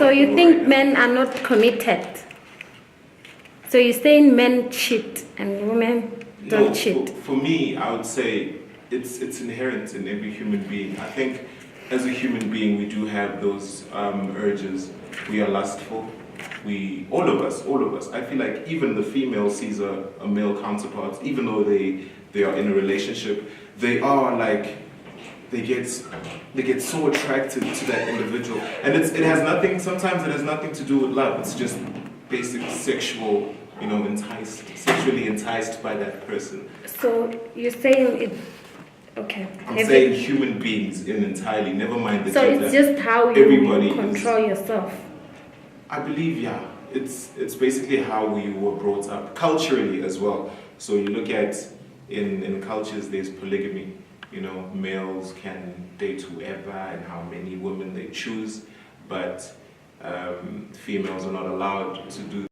So you think men are not committed? So you're saying men cheat and women don't cheat? For me, I would say it's inherent in every human being. I think as a human being, we do have those urges. We are lustful. All of us. I feel like even the female sees a male counterpart, even though they are in a relationship, they are like, they get so attracted to that individual. And sometimes it has nothing to do with love. It's just basic sexual, sexually enticed by that person. So you're saying it, okay. I'm saying human beings entirely, never mind the gender. So it's just how you control yourself. I believe, yeah. It's basically how we were brought up, culturally as well. So you look at, in cultures, there's polygamy. Males can date whoever and how many women they choose, but females are not allowed to do.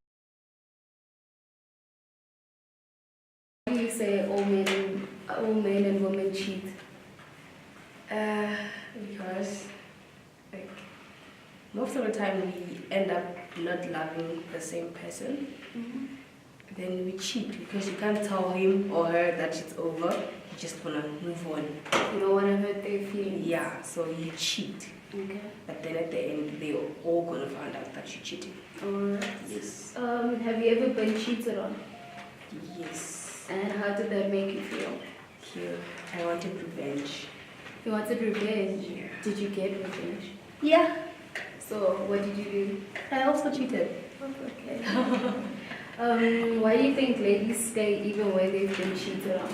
Why do you say all men and women cheat? Because most of the time we end up not loving the same person. Mm-hmm. Then we cheat because you can't tell him or her that it's over. You just want to move on. You don't want to hurt their feelings. Yeah, so you cheat. Okay. But then at the end, they're all going to find out that you cheated. Alright. Yes. Have you ever been cheated on? Yes. And how did that make you feel? I wanted revenge. You wanted revenge? Yeah. Did you get revenge? Yeah. So what did you do? I also cheated. Okay. Why do you think ladies stay even when they've been cheated on?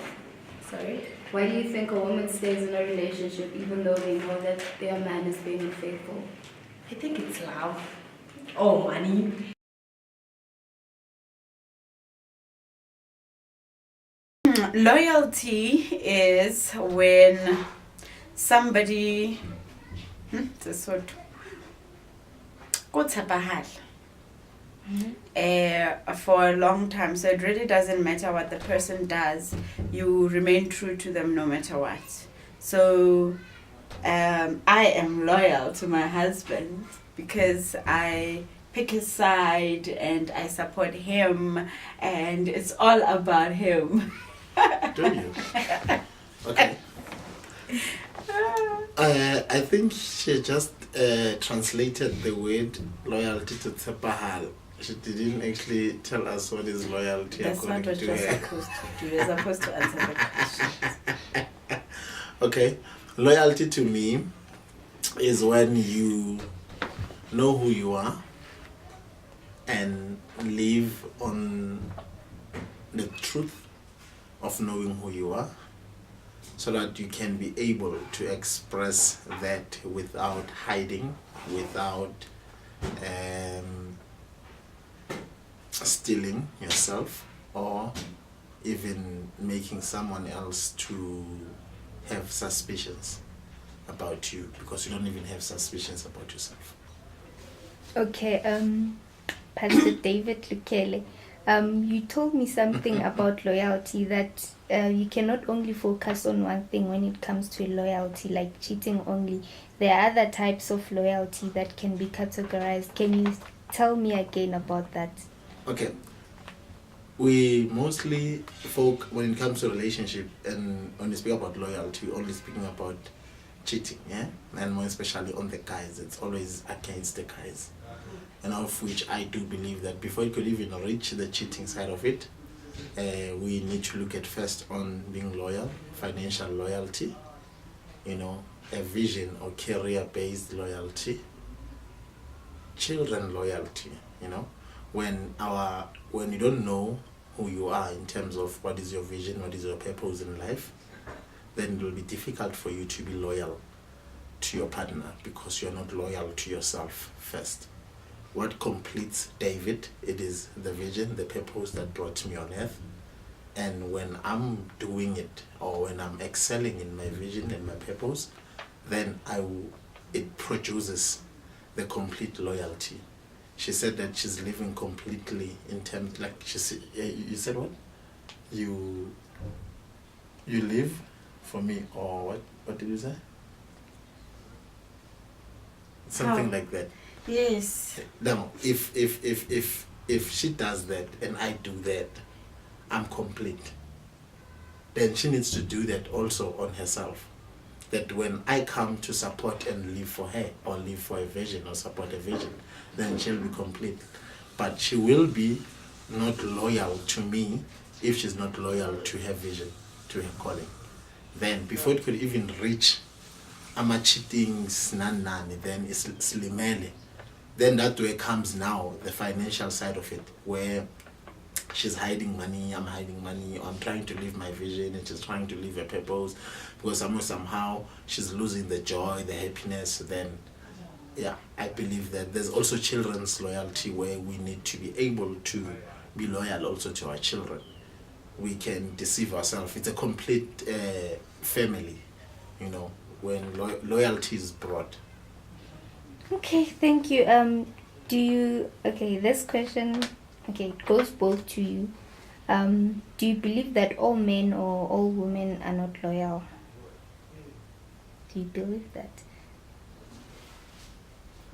Sorry? Why do you think a woman stays in a relationship even though they know that their man is being unfaithful? I think it's love. Oh, money. Loyalty is when somebody for a long time, so it really doesn't matter what the person does, you remain true to them no matter what. So I am loyal to my husband because I pick his side and I support him and it's all about him. Do you? Okay. I think she just translated the word loyalty to Tsepahal. She didn't actually tell us what is loyalty. That's not what you're supposed to do. You're supposed to answer the questions. Okay. Loyalty to me is when you know who you are and live on the truth of knowing who you are, so that you can be able to express that without hiding, without stealing yourself, or even making someone else to have suspicions about you, because you don't even have suspicions about yourself. Okay, Pastor David Lukele, you told me something about loyalty, that you cannot only focus on one thing when it comes to loyalty, like cheating only. There are other types of loyalty that can be categorized. Can you tell me again about that? Okay. We mostly when it comes to relationship, and when we speak about loyalty, we're only speaking about cheating, yeah? And more especially on the guys. It's always against the guys. And of which I do believe that before you could even reach the cheating side of it, we need to look at first on being loyal, financial loyalty, a vision or career-based loyalty, children loyalty, when you don't know who you are in terms of what is your vision, what is your purpose in life, then it will be difficult for you to be loyal to your partner because you're not loyal to yourself first. What completes David, it is the vision, the purpose that brought me on earth. And when I'm doing it, or when I'm excelling in my vision and my purpose, then it produces the complete loyalty. She said that she's living completely in terms, like she said, you said what? You live for me, or what did you say? Something like that. Yes. Now, if she does that and I do that, I'm complete. Then she needs to do that also on herself. That when I come to support and live for her, or live for a vision or support a vision, then she'll be complete. But she will be not loyal to me if she's not loyal to her vision, to her calling. Then before it could even reach ama cheating nani, then it's slimele. Then that way comes now the financial side of it, where she's hiding money, I'm hiding money, or I'm trying to live my vision and she's trying to live her purpose, because somehow she's losing the joy, the happiness. Then yeah, I believe that there's also children's loyalty, where we need to be able to be loyal also to our children. We can deceive ourselves. It's a complete family, you know, when loyalty is brought. Okay, thank you. This question, it goes both to you. Do you believe that all men or all women are not loyal? Do you believe that?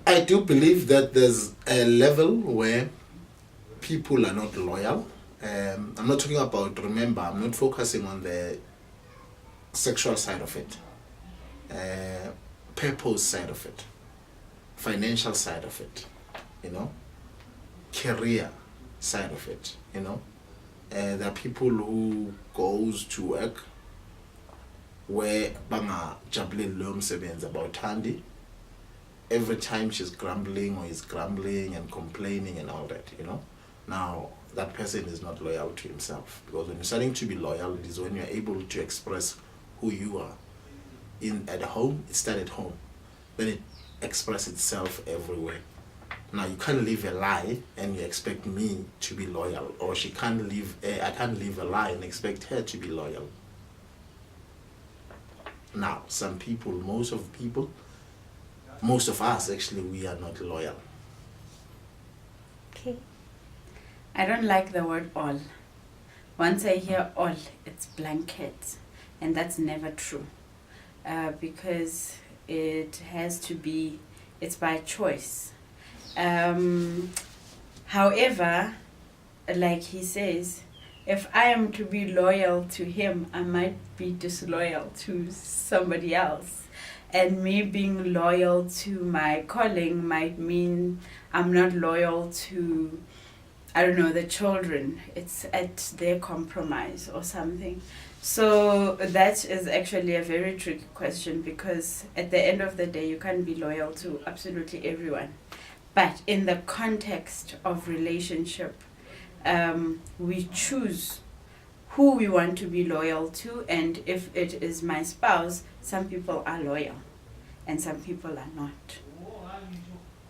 I do believe that there's a level where people are not loyal. I'm not talking about, remember, I'm not focusing on the sexual side of it, purpose side of it, financial side of it, you know, career side of it, you know. There are people who goes to work where banga jabulile lo msebenzi about Tandy. Every time she's grumbling or he's grumbling and complaining and all that, you know. Now that person is not loyal to himself, because when you're starting to be loyal, it is when you're able to express who you are. At home, it started at home, then it expresses itself everywhere. Now you can't live a lie and you expect me to be loyal, or I can't live a lie and expect her to be loyal. Now some people, most of us actually, we are not loyal. Okay. I don't like the word all. Once I hear all, it's blanket, and that's never true, because it has to be, it's by choice. However, like he says, if I am to be loyal to him, I might be disloyal to somebody else. And me being loyal to my calling might mean I'm not loyal to, I don't know, the children. It's at their compromise or something. So that is actually a very tricky question, because at the end of the day, you can't be loyal to absolutely everyone. But in the context of relationship, we choose who we want to be loyal to, and if it is my spouse, some people are loyal and some people are not.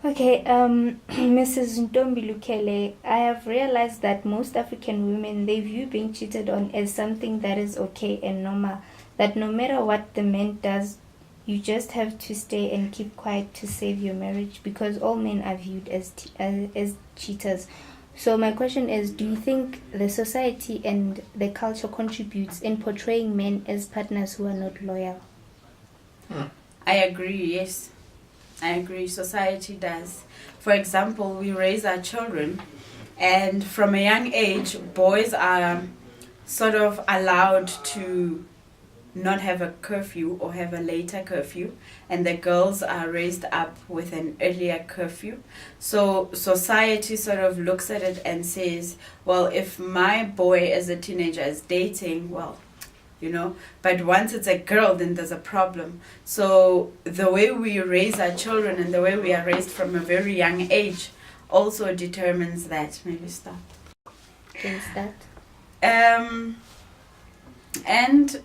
Okay, Mrs. Ntombi Lukele, I have realized that most African women, they view being cheated on as something that is okay and normal, that no matter what the man does, you just have to stay and keep quiet to save your marriage, because all men are viewed as cheaters. So my question is, do you think the society and the culture contributes in portraying men as partners who are not loyal? I agree, yes. I agree, society does. For example, we raise our children, and from a young age, boys are sort of allowed to not have a curfew or have a later curfew, and the girls are raised up with an earlier curfew. So society sort of looks at it and says, well, if my boy as a teenager is dating, well, you know, but once it's a girl, then there's a problem. So the way we raise our children and the way we are raised from a very young age also determines that. Maybe stop. Is that? And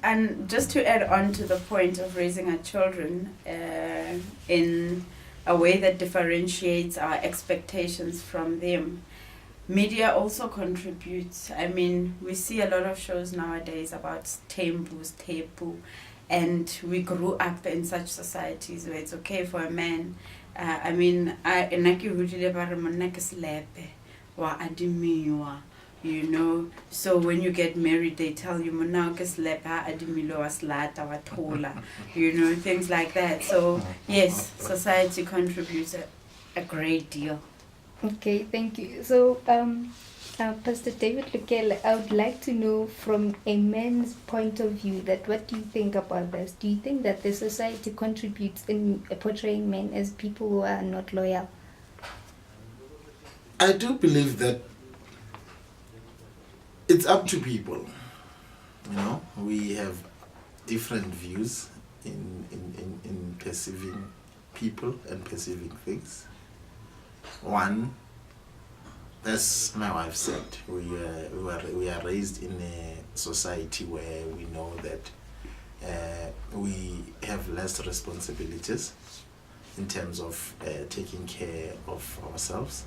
just to add on to the point of raising our children in a way that differentiates our expectations from them, media also contributes. I mean, we see a lot of shows nowadays about tepu, and we grew up in such societies where it's okay for a man. I mean, you know, so when you get married, they tell you, you know, things like that. So yes, society contributes a great deal. Okay, thank you. So, Pastor David Lukele, I would like to know from a man's point of view that what do you think about this? Do you think that the society contributes in portraying men as people who are not loyal? I do believe that it's up to people. You know, we have different views in perceiving people and perceiving things. One, as my wife said, we are raised in a society where we know that we have less responsibilities in terms of taking care of ourselves.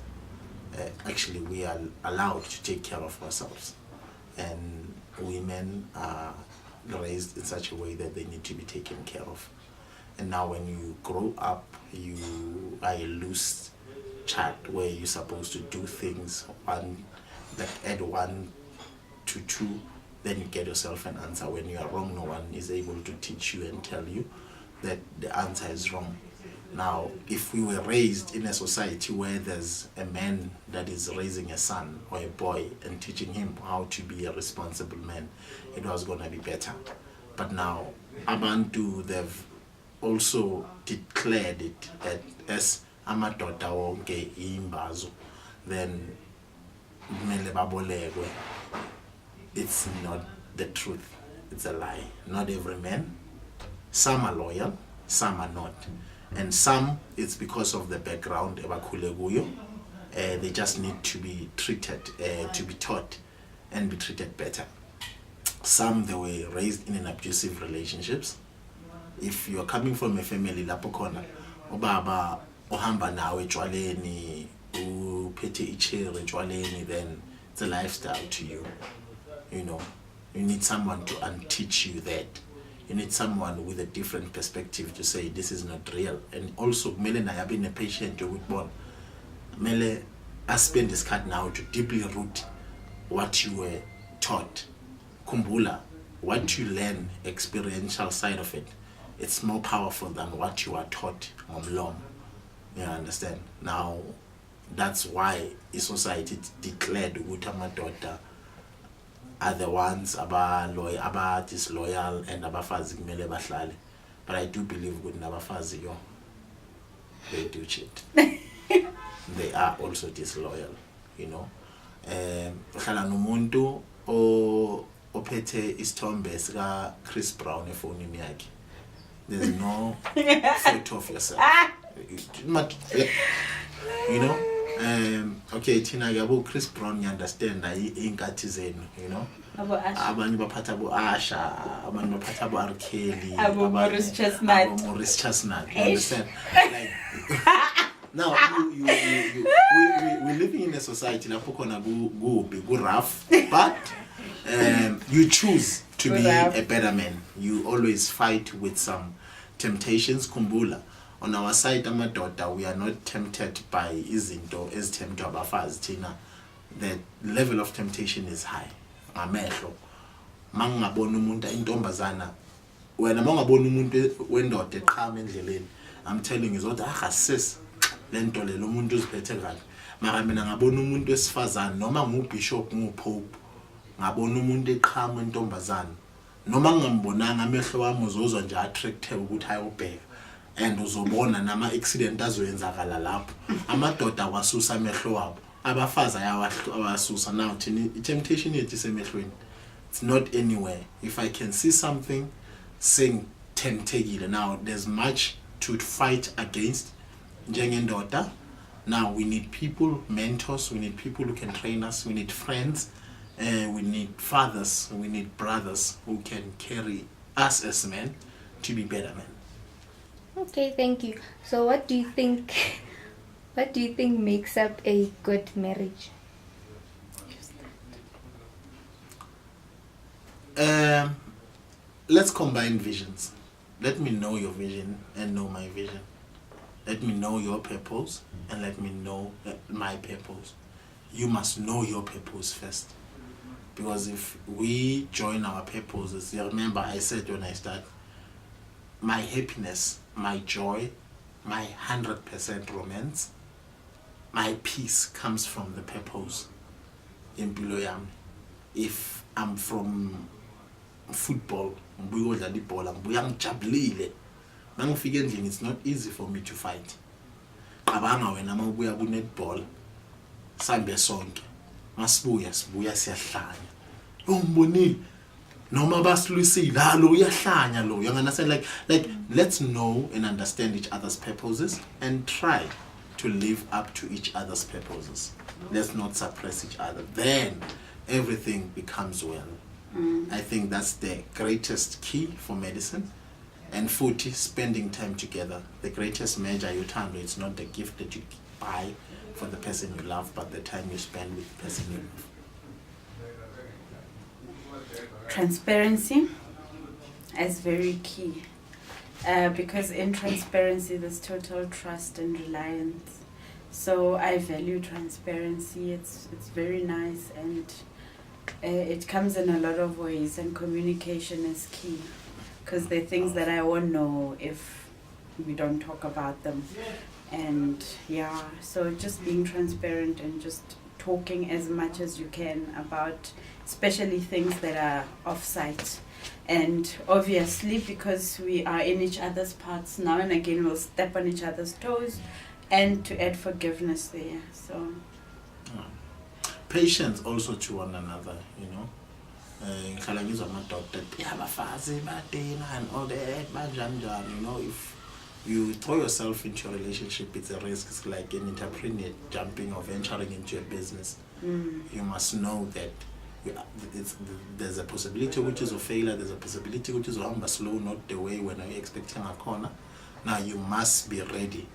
Actually, we are allowed to take care of ourselves, and women are raised in such a way that they need to be taken care of. And now when you grow up, you are a loose child where you're supposed to do things one that add 1 to 2, then you get yourself an answer. When you are wrong, no one is able to teach you and tell you that the answer is wrong. Now, if we were raised in a society where there's a man that is raising a son or a boy and teaching him how to be a responsible man, it was going to be better. But now, Abantu, they've also declared it as amadoda wonke imbazo, then kumele babolekwe. It's not the truth. It's a lie. Not every man. Some are loyal, some are not. And some, it's because of the background, they just need to be treated, to be taught and be treated better. Some, they were raised in an abusive relationships. If you're coming from a family, lapho khona, ubaba ohamba nawe etshwaleni, uphethe ichere etshwaleni, then it's a lifestyle to you. You know, you need someone to unteach you that. You need someone with a different perspective to say this is not real. And also, mele na yabe ne patient with born. Mele, I spend this card now to deeply root what you were taught. Kumbula, what you learn, experiential side of it, it's more powerful than what you are taught on long. You understand? Now, that's why the society declared Utamadoda are the ones about disloyal and abafazi kumele bahlale. But I do believe with abafazi they do cheat. They are also disloyal, you know. Uhlala nomuntu ophethe isithombe sika Chris Brown efonini yakhe. There's no photo of yourself. You know? Okay, Tina Gabo, Chris Brown, you understand that you know? Abanye baphatha bo Asha, abanye baphatha bo R. Kelly, Morris Chestnut. Morris Chestnut, you understand? Like, now, we're living in a society that go rough, but you choose to be a better man. You always fight with some temptations, kumbula. On our side, amadoda, we are not tempted by izinto ezithemtwa abafazi thina. The level of temptation is high. Amehlo. Mangabona umuntu intombazana. Wena mangabona umuntu wendoda eqhama endleleni. I'm telling you ukuthi sis lento le lo muntu uziphethe kahle. Mara mina ngabona umuntu wesifazana noma ngubishop ngupope. Ngabona umuntu eqhama intombazana. Noma ngambonanga amehlo wami uzozwa nje attractive ukuthi ayobheka. And uzobona nama accident azoyenzakala lapho amadoda awasusa amehlo wabo abafazi ayawasusa. Now temptation yethu isemehlweni, it's not anywhere. If I can see something saying temptekile, now there's much to fight against njengendoda. Now we need people, mentors, we need people who can train us, we need friends, we need fathers, we need brothers who can carry us as men to be better men. Okay, thank you. So what do you think makes up a good marriage? Let's combine visions. Let me know your vision and know my vision. Let me know your purpose and let me know my purpose. You must know your purpose first. Because if we join our purposes, you remember I said when I started, my happiness, my joy, my 100% romance my peace comes from the purpose impilo yami. If I'm from football, ngibuya udlala ibhola, ngibuya ngijabulile. Mangifika endlini, it's not easy for me to fight. Qabanga wena mawubuya ku netball, sambe sonke. Masibuya siyahlanya. Umbonile noma basilwisile, lo uyahlanya lo. You understand? Like let's know and understand each other's purposes and try to live up to each other's purposes. Let's not suppress each other. Then everything becomes well. I think that's the greatest key for medicine. And 40, spending time together. The greatest measure you turn, it's not the gift that you buy for the person you love, but the time you spend with the person you love. Transparency is very key. Because in transparency there's total trust and reliance. So I value transparency. It's very nice, and it comes in a lot of ways, and communication is key. Because there are things that I won't know if we don't talk about them. And yeah, so just being transparent and just talking as much as you can about especially things that are off-site. And obviously, because we are in each other's parts, now and again we'll step on each other's toes, and to add forgiveness there. So patience also to one another, you know. Ngikhala ngizwa amadoda abafazi badina and all that banjani, you know. If you throw yourself into a relationship, it's a risk. It's like an entrepreneur jumping or venturing into a business. You must know that there's a possibility which is a failure, there's a possibility which is a slow, not the way when you're expecting a corner. Now you must be ready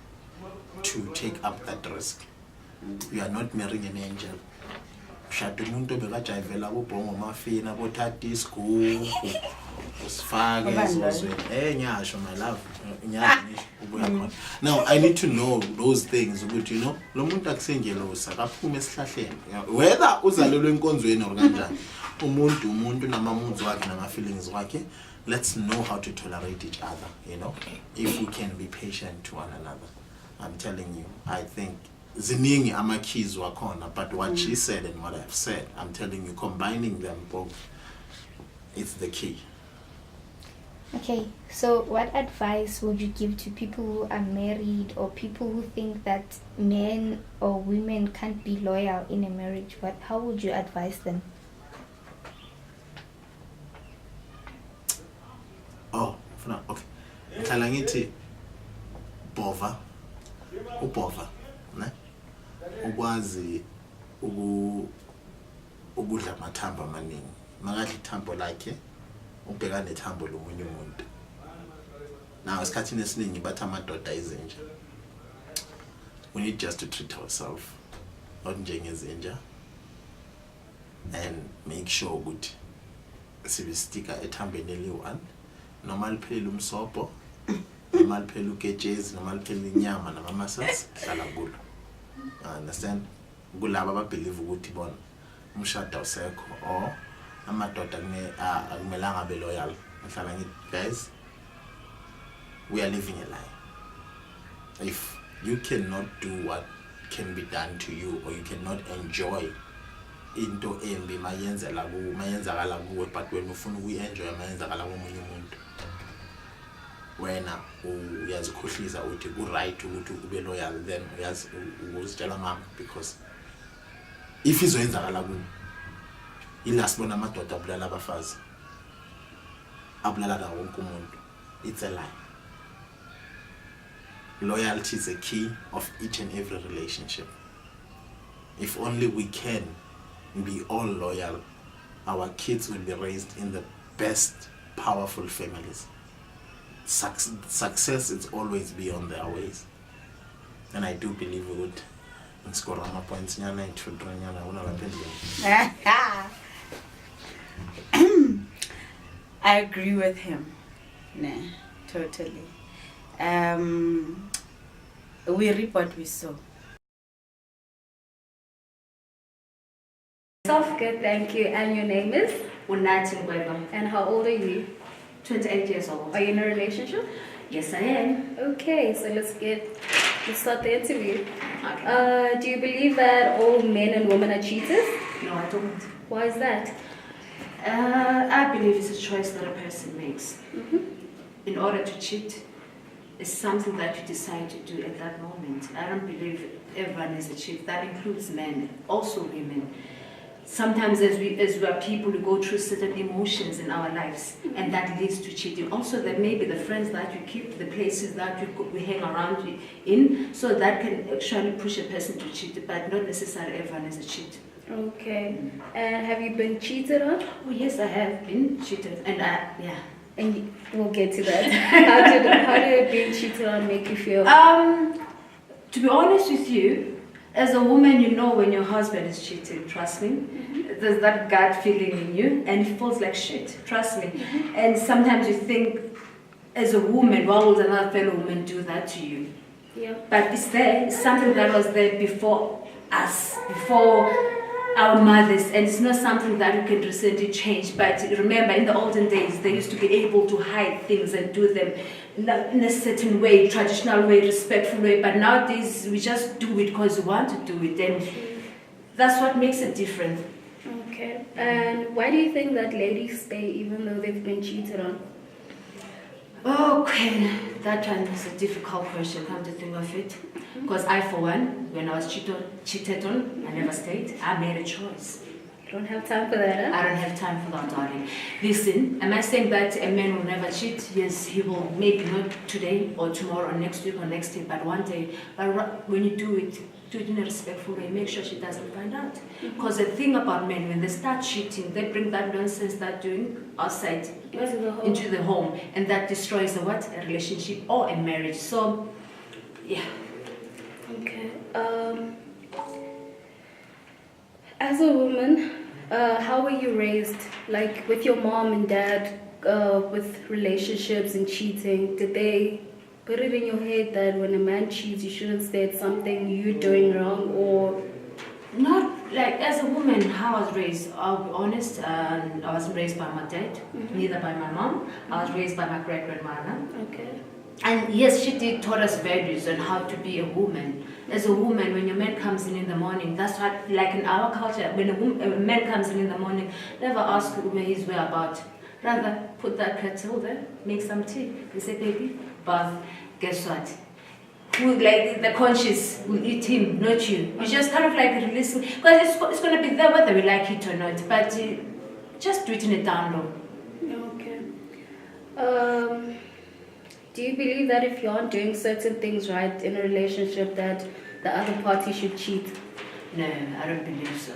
to take up that risk. You are not marrying an angel. Shatu umuntu bekajayivela kubhongo mafina bothatha isigubhu usifake izozwe nyasho my love nyazi ubuya khona. Now I need to know those things ukuthi, you know, lo muntu akusengelosa akaphume esihlahleni, whether uzalelwe enkonzweni or kanjani. Umuntu namamuzi wakhe nama feelings wakhe. Let's know how to tolerate each other, you know, if we can be patient to one another. I'm telling you, I think ziningi amakeys wakhona, but what she said and what I've said, I'm telling you, combining them both, it's the key. Okay, so what advice would you give to people who are married or people who think that men or women can't be loyal in a marriage? How would you advise them? Oh, okay. Ngihlala ngithi ubhova, ne? Ukwazi ukudla amathambo amaningi. Makadla ithambo lakhe, ubheka nethambo lomunye umuntu. Now esikhathini esiningi bathi amadoda izinja. We need just to treat ourselves not njengezinja, and make sure ukuthi sibistika ethambeni eliyi-1. Noma liphela umsobho, noma liphela uketshezi, noma liphela inyama nama-muscles, hlala kulo. Understand? Kulaba ababelieve ukuthi bona umshado awusekho or amadoda akumelanga abe loyal. Ngihlala ngithi, guys, we are living a lie. If you cannot do what can be done to you, or you cannot enjoy into embi mayenzakala kuwe, but wena ufuna ukuyi-enjoy mayenzakala komunye umuntu, wena uyazikhohlisa uthi ku-right ukuthi ube loyal, then uzitshela mama, because if izoyenzakala kuwe, ilast bona amadoda abulala abafazi, abulala nawo wonke umuntu. It's a lie. Loyalty is a key of each and every relationship. If only we can be all loyal, our kids will be raised in the best, powerful families. Success is always beyond their ways. And I do believe we would score my points. I agree with him. Nah, totally. We reap what we sow. Good, thank you. And your name is? Unati Ngweba. And how old are you? 28 years old. Are you in a relationship? Yes, I am. Okay, so let's get let's start the interview. Do you believe that all men and women are cheaters? No, I don't. Why is that? I believe it's a choice that a person makes. Mm-hmm. In order to cheat, it's something that you decide to do at that moment. I don't believe everyone is a cheat. That includes men, also women. Sometimes as we are people, we go through certain emotions in our lives, and that leads to cheating. Also, there may be the friends that you keep, the places that we hang around in, so that can actually push a person to cheat, but not necessarily everyone is a cheat. Okay. And have you been cheated on? Oh yes, I have been cheated, and yeah. And we'll get to that. How did being cheated on make you feel? To be honest with you, as a woman, you know when your husband is cheating, trust me. Mm-hmm. There's that gut feeling in you, and it feels like shit, trust me. Mm-hmm. And sometimes you think, as a woman, why would another fellow woman do that to you? Yeah. But it's there, it's something that was there before us, before our mothers, and it's not something that you can recently change. But remember, in the olden days, they used to be able to hide things and do them in a certain way, traditional way, respectful way. But nowadays, we just do it because we want to do it, and that's what makes it different. Okay. And why do you think that ladies stay even though they've been cheated on? Okay, that one is a difficult question, come to think of it. Because I, for one, when I was cheated on, I never stayed. I made a choice. You don't have time for that, huh? I don't have time for that, darling. Listen, am I saying that a man will never cheat? Yes, he will. Maybe not today or tomorrow or next week or next day, but one day. But when you do it in a respectful way. Make sure she doesn't find out. Because the thing about men, when they start cheating, they bring that nonsense they're doing outside into the home, and that destroys a relationship or a marriage. So, yeah. Okay. As a woman, how were you raised? Like with your mom and dad, with relationships and cheating, did they put it in your head that when a man cheats, you shouldn't say it's something you're doing wrong, or? Not like as a woman, how I was raised, I'll be honest, I wasn't raised by my dad, neither by my mom. I was raised by my great-grandmother. Okay. And yes, she did taught us values on how to be a woman. As a woman, when your man comes in the morning, that's what, like in our culture, when a man comes in the morning, never ask where his whereabouts. Rather, put that kettle there, make some tea. They say, baby, bath. Guess what? Who, like the conscious will eat him, not you. You just kind of like releasing, because it's going to be there whether we like it or not. But just do it in a down low. Okay. Do you believe that if you aren't doing certain things right in a relationship, that the other party should cheat? No, I don't believe so.